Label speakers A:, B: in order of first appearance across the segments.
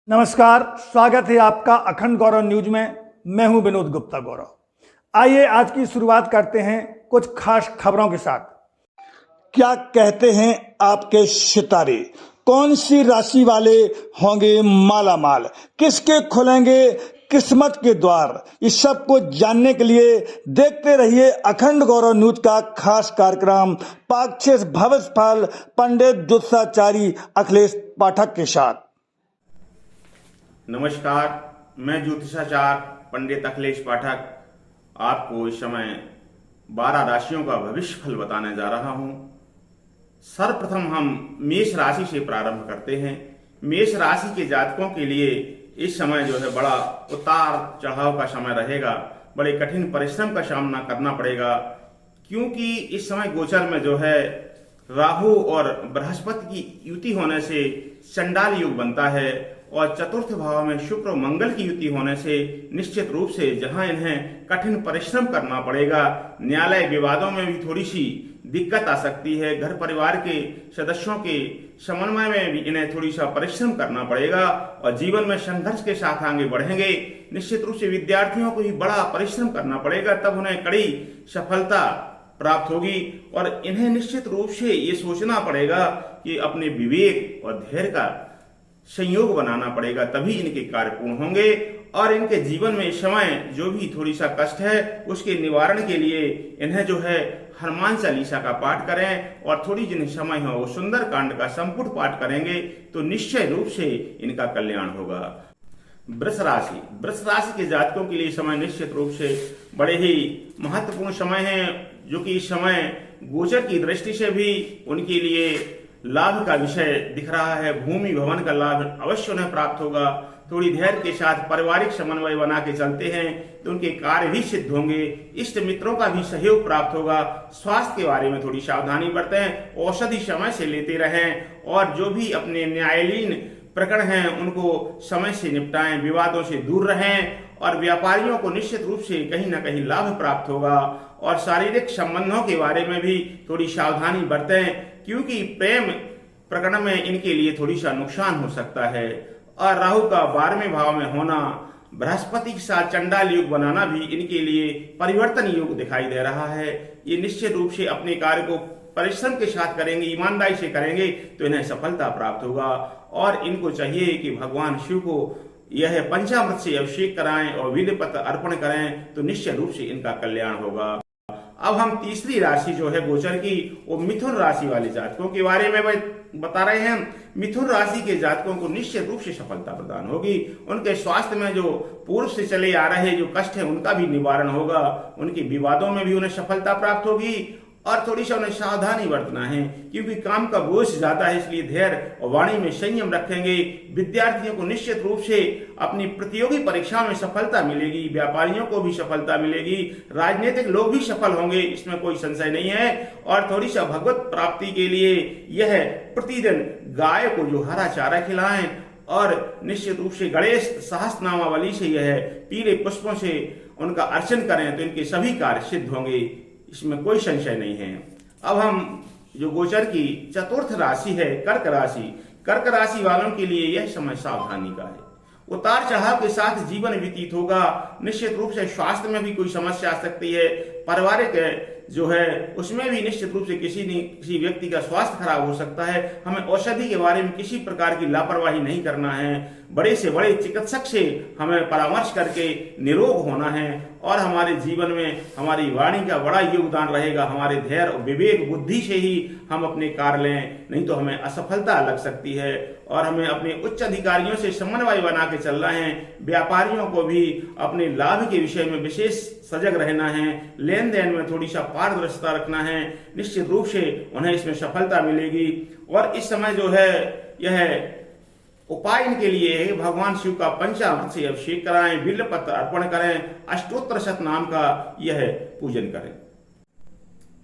A: नमस्कार, स्वागत है आपका अखंड गौरव न्यूज में। मैं हूं विनोद गुप्ता गौरव। आइए आज की शुरुआत करते हैं कुछ खास खबरों के साथ। क्या कहते हैं आपके सितारे? कौन सी राशि वाले होंगे माला माल? किसके खुलेंगे किस्मत के द्वार? इस सब को जानने के लिए देखते रहिए अखंड गौरव न्यूज का खास कार्यक्रम पाक्षिक भविष्य फल पंडित ज्योतिषाचार्य अखिलेश पाठक के साथ।
B: नमस्कार, मैं ज्योतिषाचार्य पंडित अखिलेश पाठक आपको इस समय 12 राशियों का भविष्य फल बताने जा रहा हूं। सर्वप्रथम हम मेष राशि से प्रारंभ करते हैं। मेष राशि के जातकों के लिए इस समय जो है बड़ा उतार चढ़ाव का समय रहेगा। बड़े कठिन परिश्रम का सामना करना पड़ेगा, क्योंकि इस समय गोचर में जो है राहु और बृहस्पति की युति होने से चंडाल योग बनता है, और चतुर्थ भाव में शुक्र और मंगल की युति होने से निश्चित रूप से जहां इन्हें कठिन परिश्रम करना पड़ेगा, न्यायालय विवादों में भी थोड़ी सी दिक्कत आ सकती है। घर परिवार के सदस्यों के समन्वय में भी इन्हें थोड़ी सा परिश्रम करना पड़ेगा और जीवन में संघर्ष के साथ आगे बढ़ेंगे। निश्चित रूप से विद्यार्थियों को भी बड़ा परिश्रम करना पड़ेगा, तब उन्हें कड़ी सफलता प्राप्त होगी। और इन्हें निश्चित रूप से ये सोचना पड़ेगा कि अपने विवेक और धैर्य का संयोग बनाना पड़ेगा, तभी इनके कार्य पूर्ण होंगे। और इनके जीवन में इस समय जो भी थोड़ी सा कष्ट है उसके निवारण के लिए इन्हें जो है हनुमान चालीसा का पाठ करें, और थोड़ी जिन्हें समय हो वो सुंदर कांड का संपूर्ण पाठ करेंगे तो निश्चय रूप से इनका कल्याण होगा। वृष राशि के जातकों के लिए समय निश्चित रूप से बड़े ही महत्वपूर्ण समय है, जो कि इस समय गोचर की दृष्टि से भी उनके लिए लाभ का विषय दिख रहा है। भूमि भवन का लाभ अवश्य उन्हें प्राप्त होगा। थोड़ी धैर्य के साथ पारिवारिक समन्वय बना के चलते हैं तो उनके कार्य भी सिद्ध होंगे। इष्ट मित्रों का भी सहयोग प्राप्त होगा। स्वास्थ्य के बारे में थोड़ी सावधानी बरतें, औषधि समय से लेते रहें, और जो भी अपने न्यायालयीन प्रकरण हैं उनको समय से निपटाएं, विवादों से दूर रहें। और व्यापारियों को निश्चित रूप से कहीं ना कहीं लाभ प्राप्त होगा। और शारीरिक संबंधों के बारे में भी थोड़ी सावधानी बरतें, क्योंकि प्रेम प्रकरण में इनके लिए थोड़ी सा नुकसान हो सकता है। और राहु का 12वें भाव में होना, बृहस्पति के साथ चंडाल योग बनाना भी इनके लिए परिवर्तन योग दिखाई दे रहा है। ये निश्चित रूप से अपने कार्य को परिश्रम के साथ करेंगे, ईमानदारी से करेंगे तो इन्हें सफलता प्राप्त होगा। और इनको चाहिए कि भगवान शिव को यह पंचामृत से अभिषेक कराएं और विधिपत्र अर्पण करें तो निश्चित रूप से इनका कल्याण होगा। अब हम तीसरी राशि जो है गोचर की, वो मिथुन राशि वाले जातकों के बारे में बता रहे हैं। मिथुन राशि के जातकों को निश्चित रूप से सफलता प्रदान होगी। उनके स्वास्थ्य में जो पूर्व से चले आ रहे जो कष्ट है उनका भी निवारण होगा। उनके विवादों में भी उन्हें सफलता प्राप्त होगी। और थोड़ी सा उन्हें सावधानी बरतना है, क्योंकि काम का बोझ ज्यादा है, इसलिए धैर्य और वाणी में संयम रखेंगे। विद्यार्थियों को निश्चित रूप से अपनी प्रतियोगी परीक्षाओं में सफलता मिलेगी। व्यापारियों को भी सफलता मिलेगी। राजनीतिक लोग भी सफल होंगे, इसमें कोई संशय नहीं है। और थोड़ी सा भगवत प्राप्ति के लिए यह प्रतिदिन गाय को जो हरा चारा खिलाएं, और निश्चित रूप से गणेश सहस्त्रनामावली से यह पीले पुष्पों से उनका अर्चन करें तो इनके सभी कार्य सिद्ध होंगे, इसमें कोई संशय नहीं है। अब हम जो गोचर की चतुर्थ राशि है कर्क राशि वालों के लिए यह समय सावधानी का है। उतार चढ़ाव के साथ जीवन व्यतीत होगा। निश्चित रूप से स्वास्थ्य में भी कोई समस्या आ सकती है। पारिवारिक जो है उसमें भी निश्चित रूप से किसी व्यक्ति का स्वास्थ्य खराब हो सकता है। हमें औषधि के बारे में किसी प्रकार की लापरवाही नहीं करना है। बड़े से बड़े चिकित्सक से हमें परामर्श करके निरोग होना है। और हमारे जीवन में हमारी वाणी का बड़ा योगदान रहेगा। हमारे धैर्य और विवेक बुद्धि से ही हम अपने कार्य लें, नहीं तो हमें असफलता लग सकती है। और हमें अपने उच्च अधिकारियों से समन्वय बना के चलना है। व्यापारियों को भी अपने लाभ के विषय में विशेष सजग रहना है। लेन देन में थोड़ी सा पारदर्शिता रखना है। निश्चित रूप से उन्हें इसमें सफलता मिलेगी। और इस समय जो है यह उपाय इनके लिए है, भगवान शिव का पंचामृत से अभिषेक कराएं, बिल्वपत्र अर्पण करें, अष्टोत्तर शतनाम का यह पूजन करें।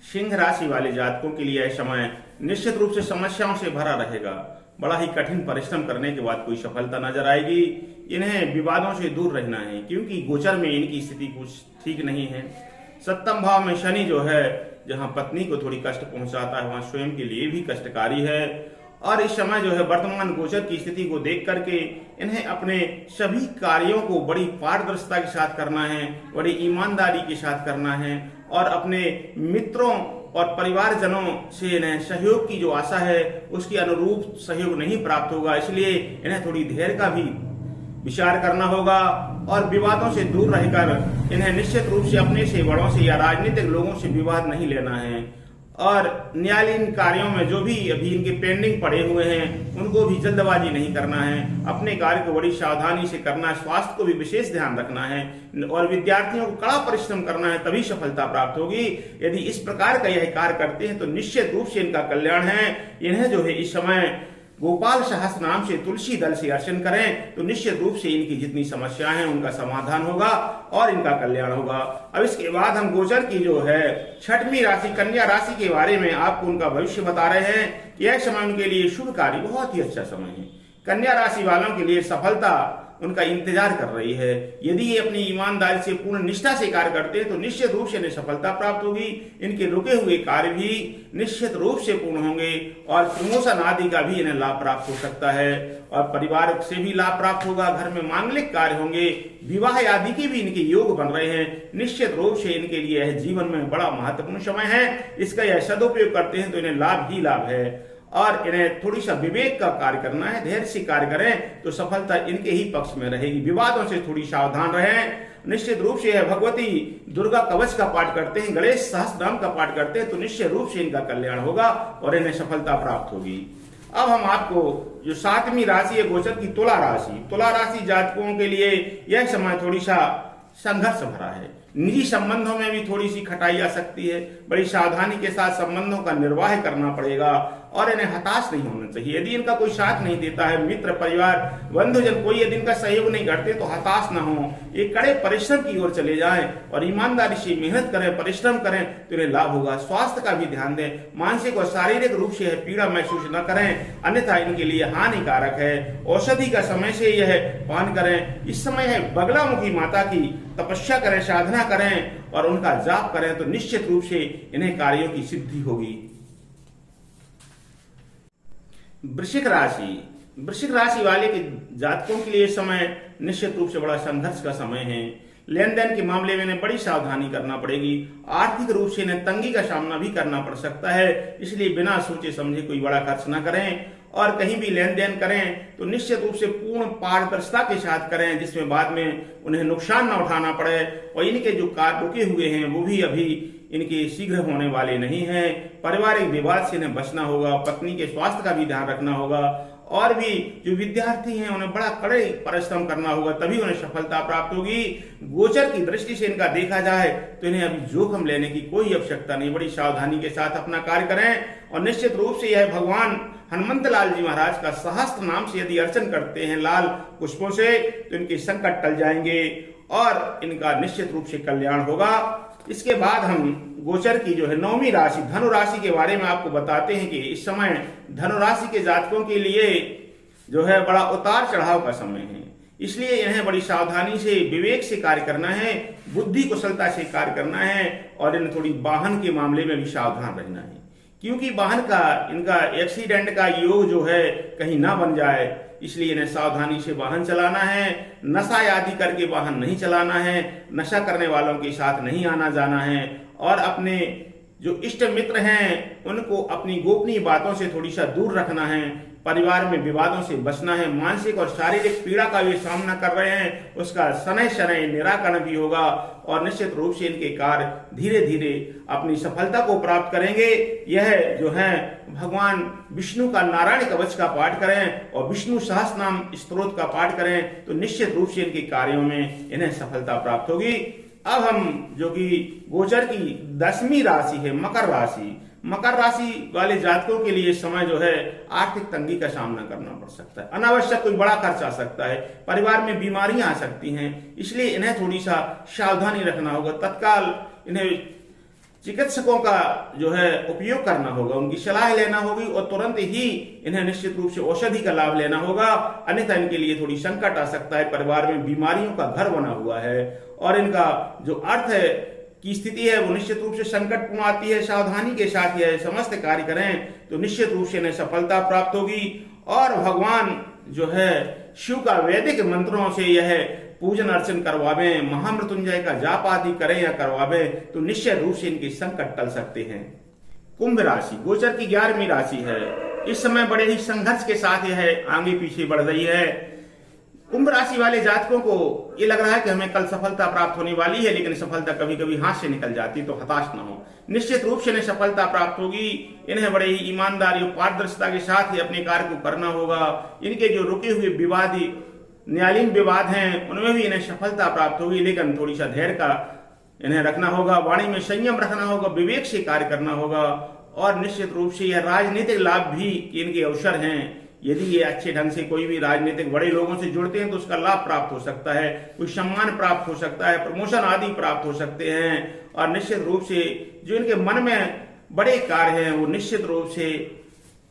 B: सिंह राशि वाले जातकों के लिए यह समय निश्चित रूप से समस्याओं से भरा रहेगा। बड़ा ही कठिन परिश्रम करने के बाद कोई सफलता नजर आएगी। इन्हें विवादों से दूर रहना है, क्योंकि गोचर में इनकी स्थिति कुछ ठीक नहीं है। सप्तम भाव में शनि जो है, जहां पत्नी को थोड़ी कष्ट पहुंचाता है वहां स्वयं के लिए भी कष्टकारी है। और इस समय जो है वर्तमान गोचर की स्थिति को देख करके इन्हें अपने सभी कार्यों को बड़ी पारदर्शिता के साथ करना है, बड़ी ईमानदारी के साथ करना है और अपने मित्रों और परिवारजनों से इन्हें सहयोग की जो आशा है उसकी अनुरूप सहयोग नहीं प्राप्त होगा। इसलिए इन्हें थोड़ी धैर्य का भी विचार करना होगा और विवादों से दूर रहकर इन्हें निश्चित रूप से अपने से बड़ों से या राजनीतिक लोगों से विवाद नहीं लेना है और न्यायालयीन कार्यों में जो भी अभी इनके पेंडिंग पड़े हुए हैं उनको भी जल्दबाजी नहीं करना है। अपने कार्य को बड़ी सावधानी से करना है, स्वास्थ्य को भी विशेष ध्यान रखना है और विद्यार्थियों को कड़ा परिश्रम करना है, तभी सफलता प्राप्त होगी। यदि इस प्रकार का यह कार्य करते हैं तो निश्चित रूप से इनका कल्याण है। इन्हें जो है इस समय गोपाल सहस्त्र नाम से तुलसी दल से अर्चन करें तो निश्चित रूप से इनकी जितनी समस्याएं हैं उनका समाधान होगा और इनका कल्याण होगा। अब इसके बाद हम गोचर की जो है छठवीं राशि कन्या राशि के बारे में आपको उनका भविष्य बता रहे हैं। यह समय उनके लिए शुभ कार्य बहुत ही अच्छा समय है। कन्या राशि वालों के लिए सफलता उनका इंतजार कर रही है। यदि ये अपनी ईमानदारी से पूर्ण निष्ठा से कार्य करते हैं तो निश्चित रूप से इन्हें सफलता प्राप्त होगी। इनके रुके हुए कार्य भी निश्चित रूप से पूर्ण होंगे और प्रमोशन आदि का भी इन्हें लाभ प्राप्त हो सकता है और परिवार से भी लाभ प्राप्त होगा। घर में मांगलिक कार्य होंगे, विवाह आदि के भी इनके योग बन रहे हैं। निश्चित रूप से इनके लिए यह जीवन में बड़ा महत्वपूर्ण समय है। इसका यह सदुपयोग करते हैं तो इन्हें लाभ ही लाभ है और इन्हें थोड़ी सा विवेक का कार्य करना है। धैर्य से कार्य करें तो सफलता इनके ही पक्ष में रहेगी। विवादों से थोड़ी सावधान रहें। निश्चित रूप से यह भगवती दुर्गा कवच का पाठ करते हैं, गणेश सहस्त्र नाम का पाठ करते हैं तो निश्चित रूप से इनका कल्याण होगा और इन्हें सफलता प्राप्त होगी। अब हम आपको जो 7वीं राशि है गोचर की तुला राशि जातकों के लिए यह समय थोड़ी सा संघर्ष भरा है। निजी संबंधों में भी थोड़ी सी खटाई आ सकती है। बड़ी सावधानी के साथ संबंधों का निर्वाह करना पड़ेगा और इन्हें हताश नहीं होना चाहिए। यदि इनका कोई साथ नहीं देता है, मित्र परिवार बंधुजन कोई यदि इनका सहयोग नहीं करते तो हताश न हो, एक कड़े परिश्रम की ओर चले जाएं और ईमानदारी से मेहनत करें, परिश्रम करें तो इन्हें लाभ होगा। स्वास्थ्य का भी ध्यान दें, मानसिक और शारीरिक रूप से पीड़ा महसूस न करें, अन्यथा इनके लिए हानिकारक है। औषधि का समय से यह पान करें। इस समय है बगलामुखी माता की तपस्या करें, साधना करें और उनका जाप करें तो निश्चित रूप से इन्हें कार्यों की सिद्धि होगी। वृश्चिक राशि वाले के जातकों के लिए समय निश्चित रूप से बड़ा संघर्ष का समय है। लेन देन के मामले में इन्हें बड़ी सावधानी करना पड़ेगी। आर्थिक रूप से इन्हें तंगी का सामना भी करना पड़ सकता है, इसलिए बिना सोचे समझे कोई बड़ा खर्च न करें और कहीं भी लेन देन करें तो निश्चित रूप से पूर्ण पारदर्शिता के साथ करें, जिसमें बाद में उन्हें नुकसान न उठाना पड़े। और इनके जो कार्य रुके हुए हैं वो भी अभी इनके शीघ्र होने वाले नहीं हैं। पारिवारिक विवाद से इन्हें बचना होगा, पत्नी के स्वास्थ्य का भी ध्यान रखना होगा और भी जो विद्यार्थी हैं उन्हें बड़ा कड़े परिश्रम करना होगा, तभी उन्हें सफलता प्राप्त होगी। गोचर की दृष्टि से इनका देखा जाए तो इन्हें अभी जोखिम लेने की कोई आवश्यकता नहीं। बड़ी सावधानी के साथ अपना कार्य करें और निश्चित रूप से यह भगवान हनुमंत लाल जी महाराज का सहस्त्र नाम से यदि अर्चन करते हैं लाल पुष्पों से तो इनके संकट टल जाएंगे और इनका निश्चित रूप से कल्याण होगा। इसके बाद हम गोचर की जो है 9वीं राशि धनु राशि के बारे में आपको बताते हैं कि इस समय धनु राशि के जातकों के लिए जो है बड़ा उतार चढ़ाव का समय है। इसलिए इन्हें बड़ी सावधानी से विवेक से कार्य करना है, बुद्धि कुशलता से कार्य करना है और इन्हें थोड़ी वाहन के मामले में भी सावधान रहना है, क्योंकि वाहन का इनका एक्सीडेंट का योग जो है कहीं ना बन जाए। इसलिए इन्हें सावधानी से वाहन चलाना है। नशा आदि करके वाहन नहीं चलाना है, नशा करने वालों के साथ नहीं आना जाना है और अपने जो इष्ट मित्र हैं उनको अपनी गोपनीय बातों से थोड़ी सा दूर रखना है। परिवार में विवादों से बचना है। मानसिक और शारीरिक पीड़ा का भी सामना कर रहे हैं, उसका शनै शनै निराकरण भी होगा और निश्चित रूप से इनके कार्य धीरे धीरे अपनी सफलता को प्राप्त करेंगे। यह जो है भगवान विष्णु का नारायण कवच का पाठ करें और विष्णु सहस्त्र नाम स्तोत्र का पाठ करें तो निश्चित रूप से इनके कार्यों में इन्हें सफलता प्राप्त होगी। अब हम जो कि गोचर की 10वीं राशि है मकर राशि वाले जातकों के लिए समय जो है आर्थिक तंगी का सामना करना पड़ सकता है। अनावश्यक कोई बड़ा खर्च आ सकता है, परिवार में बीमारियां आ सकती हैं, इसलिए इन्हें थोड़ी सा सावधानी रखना होगा। तत्काल इन्हें चिकित्सकों का जो है उपयोग करना होगा, उनकी सलाह लेना होगी और तुरंत ही इन्हें निश्चित रूप से औषधि का लाभ लेना होगा, अन्यथा इनके लिए थोड़ी संकट आ सकता है। परिवार में बीमारियों का घर बना हुआ है और इनका जो अर्थ है की स्थिति है वो निश्चित रूप से संकटपूर्ण आती है। सावधानी के साथ यह समस्त कार्य करें तो निश्चित रूप से इन्हें सफलता प्राप्त होगी। और भगवान जो है शिव का वैदिक मंत्रों से यह पूजन अर्चन करवावें, महामृत्युंजय का जाप आदि करें या करवावें तो निश्चित रूप से इनके संकट टल सकते हैं। कुंभ राशि गोचर की 11वीं राशि है। इस समय बड़े ही संघर्ष के साथ यह आगे पीछे बढ़ रही है। कुंभ राशि वाले जातकों को ये लग रहा है कि हमें कल सफलता प्राप्त होने वाली है, लेकिन सफलता कभी कभी हाथ से निकल जाती, तो हताश न हो। निश्चित रूप से इन्हें सफलता प्राप्त होगी। इन्हें बड़े ही ईमानदारी और पारदर्शिता के साथ ही अपने कार्य को करना होगा। इनके जो रुके हुए विवादी न्यायालयीन विवाद हैं उनमें भी इन्हें सफलता प्राप्त होगी, लेकिन थोड़ी सा धैर्य का इन्हें रखना होगा, वाणी में संयम रखना होगा, विवेक से कार्य करना होगा। और निश्चित रूप से यह राजनीतिक लाभ भी इनके अवसर हैं। यदि ये अच्छे ढंग से कोई भी राजनीतिक बड़े लोगों से जुड़ते हैं तो उसका लाभ प्राप्त हो सकता है, कोई सम्मान प्राप्त हो सकता है, प्रमोशन आदि प्राप्त हो सकते हैं। और निश्चित रूप से जो इनके मन में बड़े कार्य हैं वो निश्चित रूप से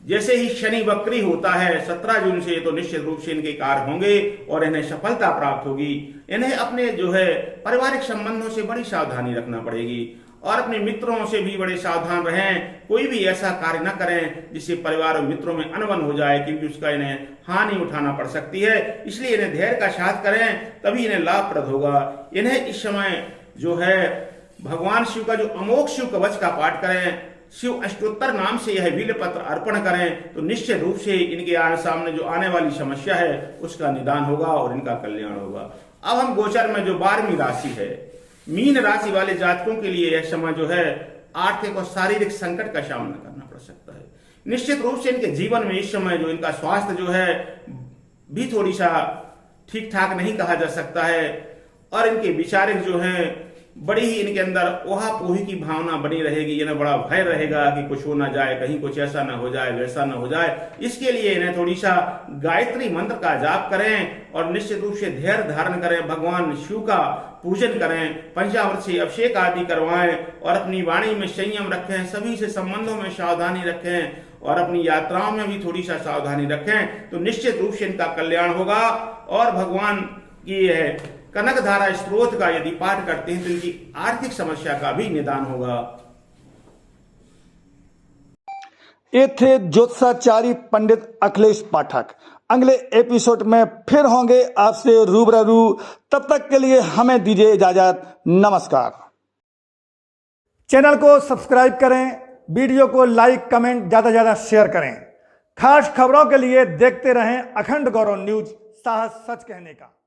B: जैसे ही शनि वक्री होता है 17 जून से, तो निश्चित रूप से इनके कार्य होंगे और इन्हें सफलता प्राप्त होगी। इन्हें अपने जो है पारिवारिक संबंधों से बड़ी सावधानी रखना पड़ेगी और अपने मित्रों से भी बड़े सावधान रहें। कोई भी ऐसा कार्य न करें जिससे परिवार और मित्रों में अनबन हो जाए, क्योंकि उसका इन्हें हानि उठाना पड़ सकती है। इसलिए इन्हें धैर्य का साथ करें, तभी इन्हें लाभप्रद होगा। इन्हें इस समय जो है भगवान शिव का जो अमोघ शिव कवच का पाठ करें, शिव अष्टोत्तर नाम से यह बिल्वपत्र अर्पण करें तो निश्चित रूप से इनके सामने जो आने वाली समस्या है उसका निदान होगा और इनका कल्याण होगा। अब हम गोचर में जो 12वीं राशि है मीन राशि वाले जातकों के लिए यह समय जो है आर्थिक और शारीरिक संकट का सामना करना पड़ सकता है। निश्चित रूप से इनके जीवन में इस समय जो इनका स्वास्थ्य जो है भी थोड़ी सा ठीक ठाक नहीं कहा जा सकता है और इनके विचारिक जो है बड़ी ही इनके अंदर ओहापोही की भावना बनी रहेगी। इन्हें बड़ा भय रहेगा कि कुछ हो ना जाए, कहीं कुछ ऐसा ना हो जाए, वैसा ना हो जाए। इसके लिए इन्हें थोड़ी सा गायत्री मंत्र का जाप करें और निश्चित रूप से धैर्य धारण करें, भगवान शिव का पूजन करें, पंचामृत से अभिषेक आदि करवाएं और अपनी वाणी में संयम रखें, सभी से संबंधों में सावधानी रखें और अपनी यात्राओं में भी थोड़ी सा सावधानी रखें तो निश्चित रूप से इनका कल्याण होगा। और भगवान की कनक धारा स्त्रोत का यदि पाठ करते हैं तो इनकी आर्थिक समस्या का भी निदान होगा।
A: ये थे ज्योतिषाचार्य पंडित अखिलेश पाठक। अगले एपिसोड में फिर होंगे आपसे रूबरू। तब तक के लिए हमें दीजिए इजाजत। नमस्कार। चैनल को सब्सक्राइब करें, वीडियो को लाइक कमेंट ज्यादा से ज्यादा शेयर करें। खास खबरों के लिए देखते रहें अखंड गौरव न्यूज, साहस सच कहने का।